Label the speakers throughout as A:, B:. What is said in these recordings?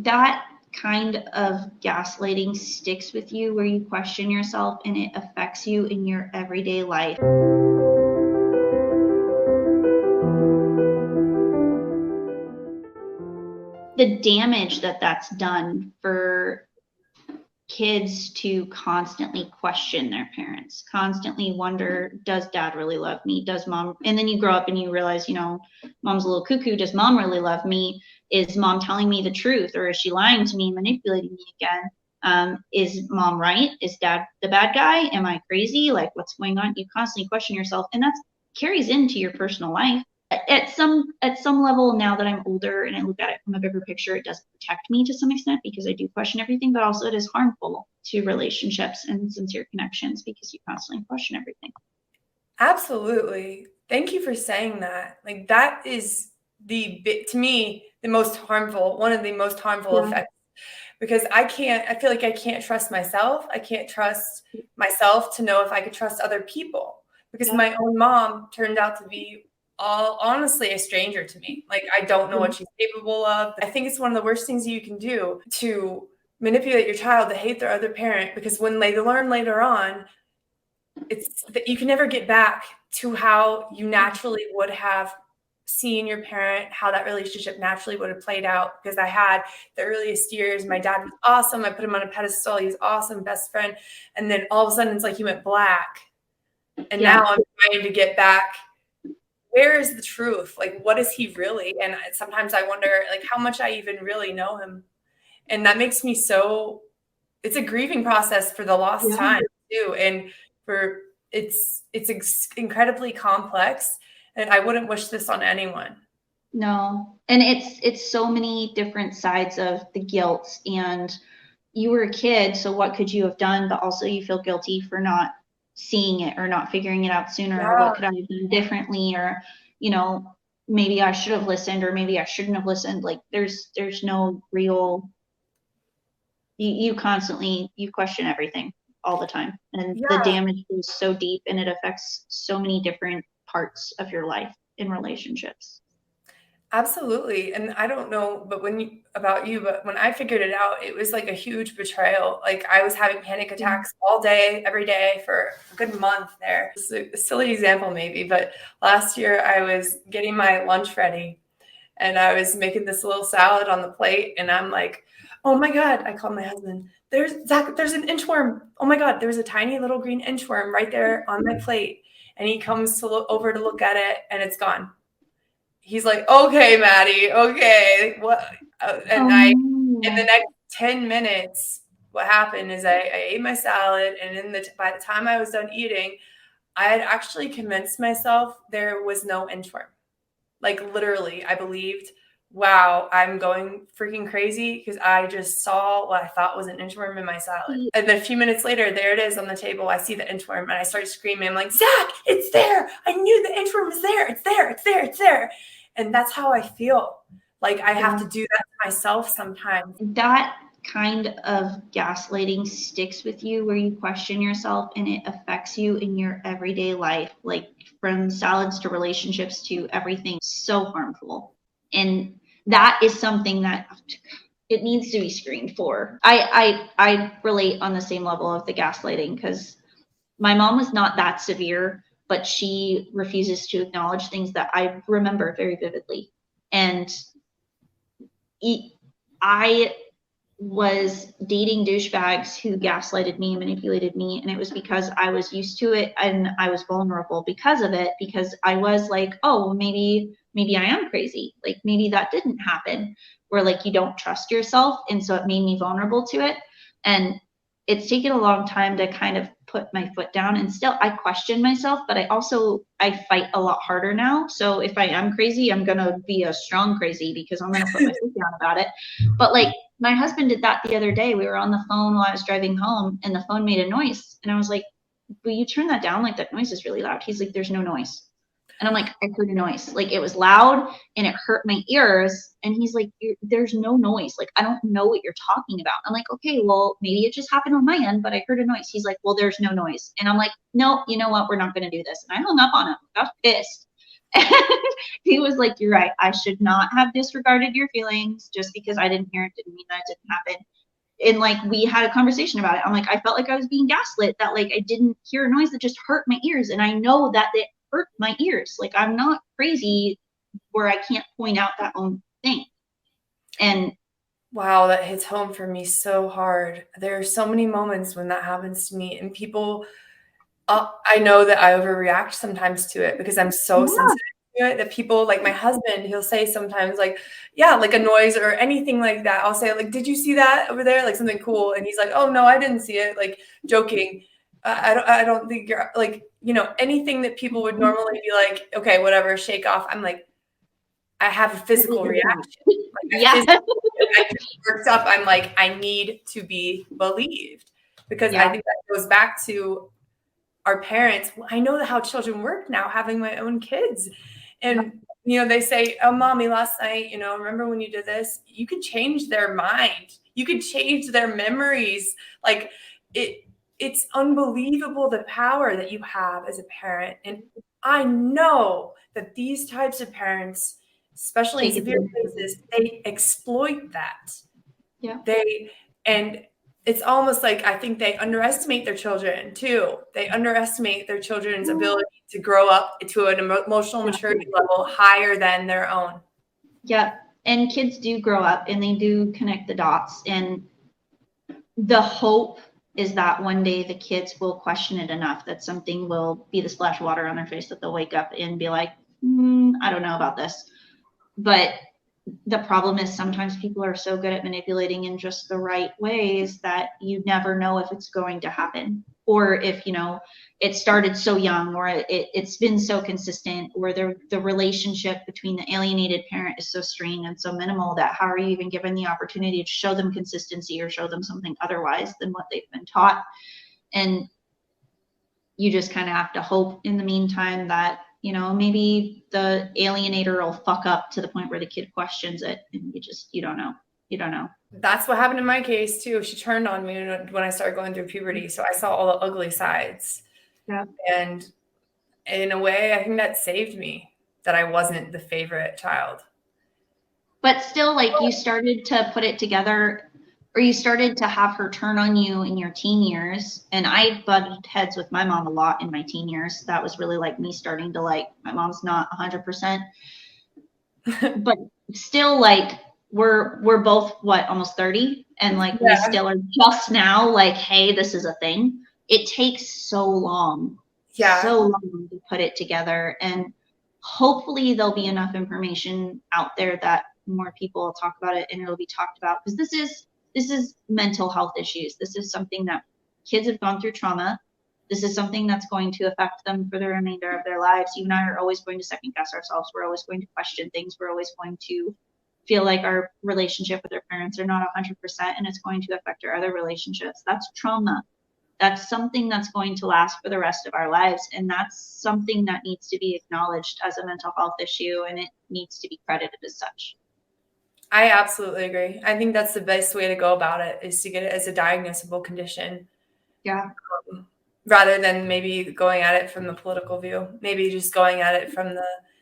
A: that kind of gaslighting sticks with you, where you question yourself and it affects you in your everyday life. The damage that's done for kids to constantly question their parents, constantly wonder, does dad really love me? Does mom? And then you grow up and you realize, mom's a little cuckoo. Does mom really love me? Is mom telling me the truth, or is she lying to me, manipulating me again? Is mom right? Is dad the bad guy? Am I crazy? Like, what's going on? You constantly question yourself, and that carries into your personal life. At some level, now that I'm older and I look at it from a bigger picture, it does protect me to some extent because I do question everything, but also it is harmful to relationships and sincere connections because you constantly question everything.
B: Absolutely. Thank you for saying that. Like, that is to me, the most harmful, one of the most harmful effects, because I feel like I can't trust myself. I can't trust myself to know if I could trust other people, because my own mom turned out to be honestly a stranger to me. Like, I don't know what she's capable of. I think it's one of the worst things you can do to manipulate your child to hate their other parent, because when they learn later on, it's that you can never get back to how you naturally would have seen your parent, how that relationship naturally would have played out. Because I had the earliest years, my dad was awesome. I put him on a pedestal. He was awesome, best friend. And then all of a sudden it's like he went black. And now I'm trying to get back. Where is the truth? Like, what is he really? And sometimes I wonder, like, how much I even really know him. And that makes me it's a grieving process for the lost time too. And it's incredibly complex, and I wouldn't wish this on anyone.
A: No. And it's so many different sides of the guilt, and you were a kid, so what could you have done? But also you feel guilty for not seeing it or not figuring it out sooner, or what could I have done differently, or maybe I should have listened, or maybe I shouldn't have listened. Like, there's no real, you constantly question everything all the time, and the damage is so deep, and it affects so many different parts of your life in relationships.
B: Absolutely. And I don't know, but when I figured it out, it was like a huge betrayal. Like, I was having panic attacks all day, every day for a good month there. It's a silly example maybe, but last year I was getting my lunch ready and I was making this little salad on the plate, and I'm like, oh my God, I called my husband. There's an inchworm. Oh my God, there's a tiny little green inchworm right there on my plate. And he comes over to look at it, and it's gone. He's like, okay, Maddie, okay. What? In the next 10 minutes, what happened is I ate my salad, and by the time I was done eating, I had actually convinced myself there was no inchworm. Like, literally, I believed, wow, I'm going freaking crazy because I just saw what I thought was an inchworm in my salad. And then a few minutes later, there it is on the table. I see the inchworm, and I start screaming. I'm like, Zach, it's there. I knew the inchworm was there. It's there. It's there. It's there. And that's how I feel. Like, I have to do that to myself sometimes.
A: That kind of gaslighting sticks with you, where you question yourself and it affects you in your everyday life, like from salads to relationships to everything. So harmful. And that is something that it needs to be screened for. I relate on the same level of the gaslighting, because my mom was not that severe, but she refuses to acknowledge things that I remember very vividly. And I was dating douchebags who gaslighted me, manipulated me, and it was because I was used to it and I was vulnerable because of it, because I was like, oh, maybe I am crazy. Like, maybe that didn't happen, where like you don't trust yourself, and so it made me vulnerable to it. And it's taken a long time to kind of put my foot down, and still I question myself, but I fight a lot harder now. So if I am crazy, I'm going to be a strong crazy, because I'm going to put my foot down about it. But like, my husband did that the other day. We were on the phone while I was driving home, and the phone made a noise. And I was like, will you turn that down? Like, that noise is really loud. He's like, there's no noise. And I'm like, I heard a noise. Like, it was loud and it hurt my ears. And he's like, there's no noise. Like, I don't know what you're talking about. I'm like, okay, well, maybe it just happened on my end, but I heard a noise. He's like, well, there's no noise. And I'm like, no, you know what? We're not going to do this. And I hung up on him. I was pissed. And he was like, you're right. I should not have disregarded your feelings. Just because I didn't hear it didn't mean that it didn't happen. And like, we had a conversation about it. I'm like, I felt like I was being gaslit, that like I didn't hear a noise that just hurt my ears. And I know that it hurt my ears. Like, I'm not crazy where I can't point out that own thing. And
B: wow, that hits home for me so hard. There are so many moments when that happens to me, and people, I know that I overreact sometimes to it because I'm so sensitive to it, that people, like my husband, he'll say sometimes like, yeah, like a noise or anything like that. I'll say like, did you see that over there? Like something cool. And he's like, oh no, I didn't see it. Like joking. I don't think you're like, you know, anything that people would normally be like, okay, whatever, shake off. I'm like, I have a physical reaction. Like
A: yeah.
B: I get worked up. I'm like, I need to be believed, because I think that goes back to our parents. I know how children work now, having my own kids. And, you know, they say, oh, mommy, last night, you know, remember when you did this? You could change their mind. You could change their memories. Like it's unbelievable the power that you have as a parent. And I know that these types of parents, especially in severe cases, they exploit that.
A: Yeah.
B: And it's almost like, I think they underestimate their children too. They underestimate their children's ability to grow up to an emotional maturity level higher than their own.
A: Yeah. And kids do grow up and they do connect the dots. And the hope is that one day the kids will question it enough that something will be the splash of water on their face, that they'll wake up and be like, I don't know about this. But the problem is sometimes people are so good at manipulating in just the right ways that you never know if it's going to happen, or if, you know, it started so young, or it's been so consistent, or the relationship between the alienated parent is so strained and so minimal that how are you even given the opportunity to show them consistency or show them something otherwise than what they've been taught. And you just kind of have to hope in the meantime that, you know, maybe the alienator will fuck up to the point where the kid questions it, and you don't know.
B: That's what happened in my case too. She turned on me when I started going through puberty. So I saw all the ugly sides.
A: Yeah.
B: And in a way, I think that saved me, that I wasn't the favorite child.
A: But still, like, you started to put it together, or you started to have her turn on you in your teen years. And I butted heads with my mom a lot in my teen years. That was really like me starting to like, my mom's not 100%, but still, like, we're both almost 30, and like we still are just now like, hey, this is a thing. It takes so long to put it together, and hopefully there'll be enough information out there that more people will talk about it and it'll be talked about, because this is mental health issues. This is something that kids have gone through trauma. This is something that's going to affect them for the remainder of their lives. You and I are always going to second guess ourselves. We're always going to question things. We're always going to feel like our relationship with our parents are not 100%, and it's going to affect our other relationships. That's trauma. That's something that's going to last for the rest of our lives. And that's something that needs to be acknowledged as a mental health issue, and it needs to be credited as such.
B: I absolutely agree. I think that's the best way to go about it, is to get it as a diagnosable condition.
A: Yeah.
B: Rather than maybe going at it from the political view, maybe just going at it from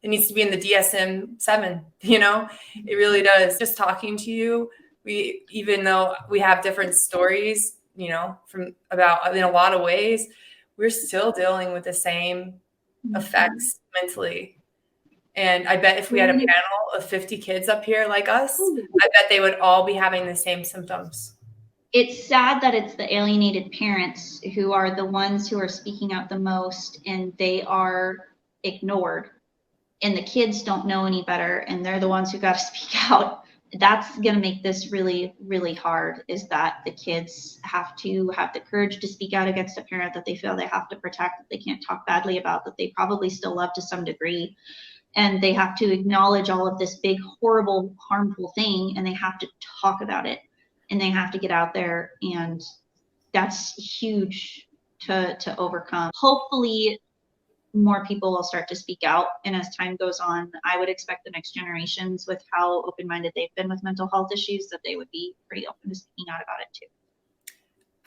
B: it needs to be in the DSM-7, you know, it really does. Just talking to you, even though we have different stories, you know, from about in a lot of ways, we're still dealing with the same effects mentally. And I bet if we had a panel of 50 kids up here like us, I bet they would all be having the same symptoms.
A: It's sad that it's the alienated parents who are the ones who are speaking out the most, and they are ignored, and the kids don't know any better, and they're the ones who got to speak out. That's going to make this really, really hard, is that the kids have to have the courage to speak out against a parent that they feel they have to protect, that they can't talk badly about, that they probably still love to some degree. And they have to acknowledge all of this big, horrible, harmful thing, and they have to talk about it, and they have to get out there, and that's huge to overcome. Hopefully more people will start to speak out, and as time goes on, I would expect the next generations, with how open-minded they've been with mental health issues, that they would be pretty open to speaking out about it too.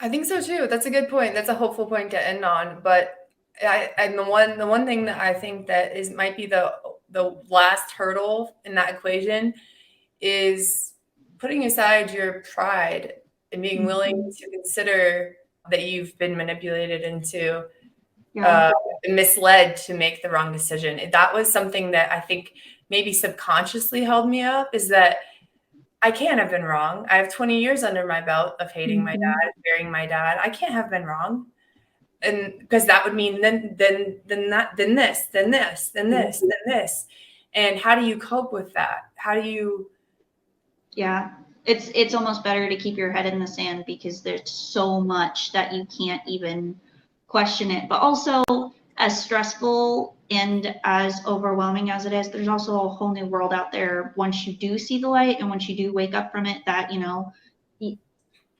B: I think so too. That's a good point. That's a hopeful point to end on. But and the one thing that I think that might be the the last hurdle in that equation is putting aside your pride and being willing to consider that you've been manipulated into misled to make the wrong decision. That was something that I think maybe subconsciously held me up, is that I can't have been wrong. I have 20 years under my belt of hating my dad, burying my dad. I can't have been wrong. And because that would mean then this. And how do you cope with that? How do you?
A: Yeah, it's almost better to keep your head in the sand, because there's so much that you can't even question it. But also, as stressful and as overwhelming as it is, there's also a whole new world out there once you do see the light and once you do wake up from it, that, you know,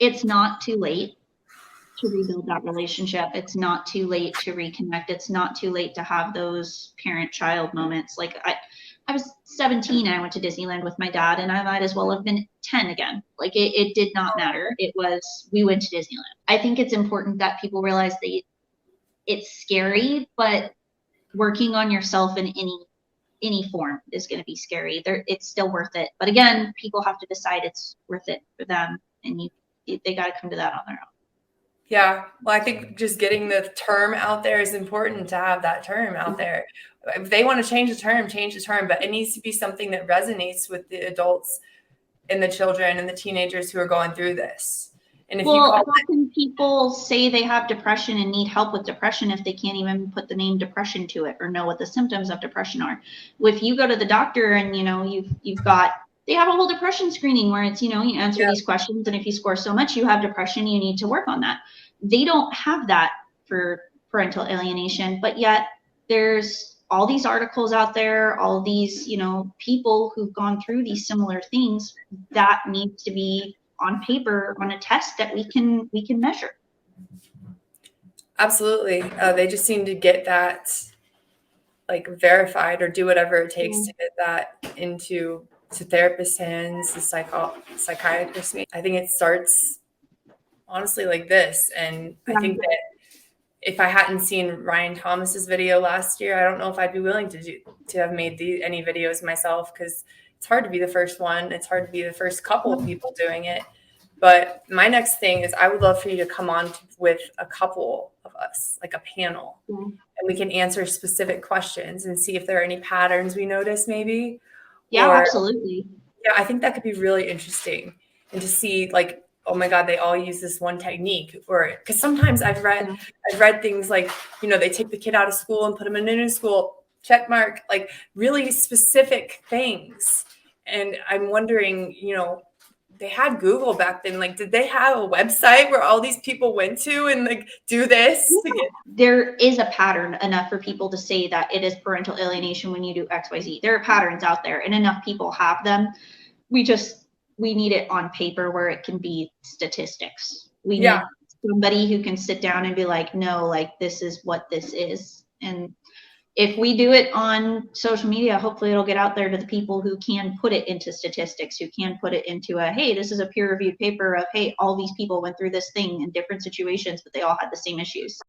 A: it's not too late to rebuild that relationship. It's not too late to reconnect. It's not too late to have those parent-child moments. Like I was 17 and I went to Disneyland with my dad, and I might as well have been 10 again. Like it did not matter. It was, we went to Disneyland. I think it's important that people realize that it's scary, but working on yourself in any form is going to be scary. It's still worth it. But again, people have to decide it's worth it for them, and they got to come to that on their own.
B: Yeah. Well, I think just getting the term out there is important, to have that term out there. If they want to change the term, but it needs to be something that resonates with the adults and the children and the teenagers who are going through this. And if
A: how can people say they have depression and need help with depression if they can't even put the name depression to it or know what the symptoms of depression are? If you go to the doctor and, you know, they have a whole depression screening where it's, you know, you answer these questions, and if you score so much, you have depression, you need to work on that. They don't have that for parental alienation, but yet there's all these articles out there, all these, you know, people who've gone through these similar things that needs to be on paper on a test that we can measure.
B: Absolutely. They just seem to get that like verified, or do whatever it takes to get that into therapists' hands, the psychiatrist. I think it starts honestly like this. And I think that if I hadn't seen Ryan Thomas's video last year, I don't know if I'd be willing to have made any videos myself, because it's hard to be the first one. It's hard to be the first couple of people doing it. But my next thing is, I would love for you to come on with a couple of us, like a panel, and we can answer specific questions and see if there are any patterns we notice maybe.
A: Yeah, absolutely.
B: Yeah, I think that could be really interesting, and to see like, oh my God, they all use this one technique. Or because sometimes I've read things like, you know, they take the kid out of school and put them in a new school, check mark, like really specific things. And I'm wondering, you know, they had Google back then. Like, did they have a website where all these people went to and like do this?
A: Yeah. There is a pattern enough for people to say that it is parental alienation when you do XYZ. There are patterns out there, and enough people have them. We need it on paper where it can be statistics. We need somebody who can sit down and be like, no, like this is what this is. And if we do it on social media, hopefully it'll get out there to the people who can put it into statistics, who can put it into hey, this is a peer-reviewed paper of, hey, all these people went through this thing in different situations, but they all had the same issues.